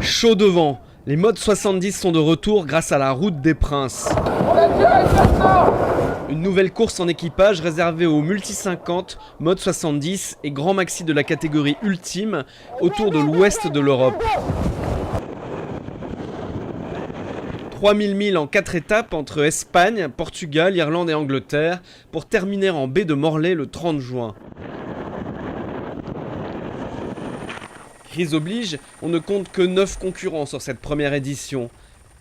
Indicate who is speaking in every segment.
Speaker 1: Chaud devant, les modes 70 sont de retour grâce à la Route des Princes. Une nouvelle course en équipage réservée aux multi 50, mode 70 et grand maxi de la catégorie ultime autour de l'ouest de l'Europe. 3000 milles en 4 étapes entre Espagne, Portugal, Irlande et Angleterre pour terminer en baie de Morlaix le 30 juin. Crise oblige, on ne compte que 9 concurrents sur cette première édition.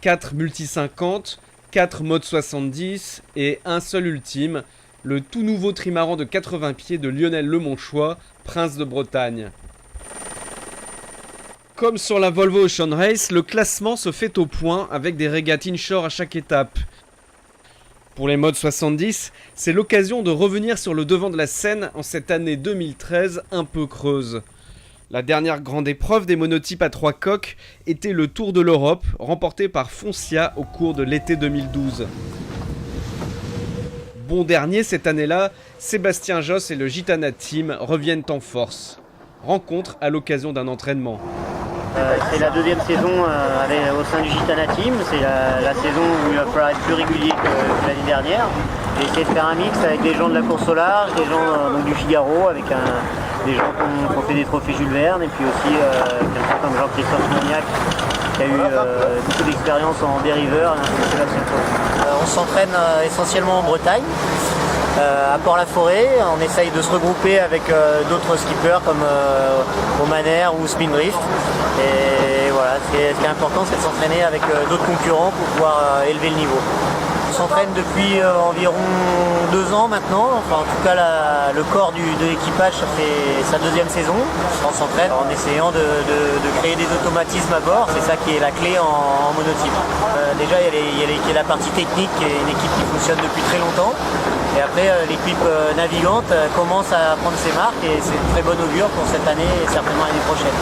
Speaker 1: 4 multi 50, 4 modes 70 et un seul ultime, le tout nouveau trimaran de 80 pieds de Lionel Lemonchois, prince de Bretagne. Comme sur la Volvo Ocean Race, le classement se fait au point avec des régates inshore à chaque étape. Pour les modes 70, c'est l'occasion de revenir sur le devant de la scène en cette année 2013 un peu creuse. La dernière grande épreuve des monotypes à 3 coques était le Tour de l'Europe, remporté par Foncia au cours de l'été 2012. Bon dernier cette année-là, Sébastien Josse et le Gitana Team reviennent en force. Rencontre à l'occasion d'un entraînement.
Speaker 2: C'est la deuxième saison au sein du Gitana Team. C'est la saison où il va falloir être plus régulier que l'année dernière. J'ai essayé de faire un mix avec des gens de la course au large, des gens donc du Figaro, avec des gens qui ont fait des trophées Jules Verne, et puis aussi quelqu'un comme Jean-Christophe Moniac qui a eu beaucoup d'expérience en dériveur. On s'entraîne essentiellement en Bretagne. À Port-la-Forêt, on essaye de se regrouper avec d'autres skippers comme Romaner ou Spindrift. Et voilà, ce qui est important, c'est de s'entraîner avec d'autres concurrents pour pouvoir élever le niveau. On s'entraîne depuis environ 2 ans maintenant. Enfin, en tout cas, le corps de l'équipage, ça fait sa deuxième saison. On s'entraîne en essayant de créer des automatismes à bord. C'est ça qui est la clé en monotype. Déjà, il y a la partie technique, qui est une équipe qui fonctionne depuis très longtemps. Et après, l'équipe navigante commence à prendre ses marques et c'est une très bonne augure pour cette année et certainement l'année prochaine.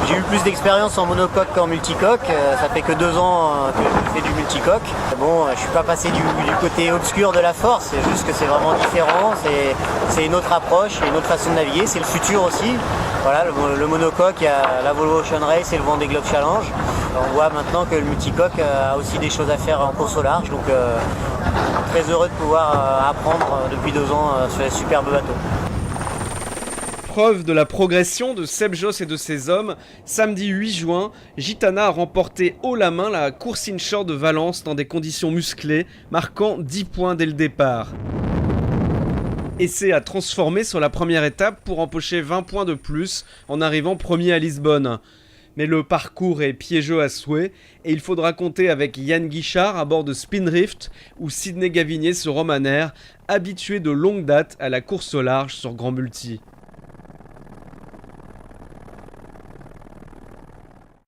Speaker 2: J'ai eu plus d'expérience en monocoque qu'en multicoque. Ça fait que 2 ans que je fais du multicoque. Bon, je suis pas passé du côté obscur de la force, c'est juste que c'est vraiment différent. C'est une autre approche, une autre façon de naviguer. C'est le futur aussi. Voilà, le monocoque, il y a la Volvo Ocean Race et le Vendée Globe Challenge. On voit maintenant que le multicoque a aussi des choses à faire en course au large. Donc, très heureux de pouvoir apprendre depuis 2 ans sur les superbes bateaux.
Speaker 1: Preuve de la progression de Seb Josse et de ses hommes, samedi 8 juin, Gitana a remporté haut la main la course inshore de Valence dans des conditions musclées, marquant 10 points dès le départ. Essai à transformer sur la première étape pour empocher 20 points de plus en arrivant premier à Lisbonne. Mais le parcours est piégeux à souhait et il faudra compter avec Yann Guichard à bord de Spindrift ou Sidney Gavinier sur Romaner, habitué de longue date à la course au large sur Grand Multi.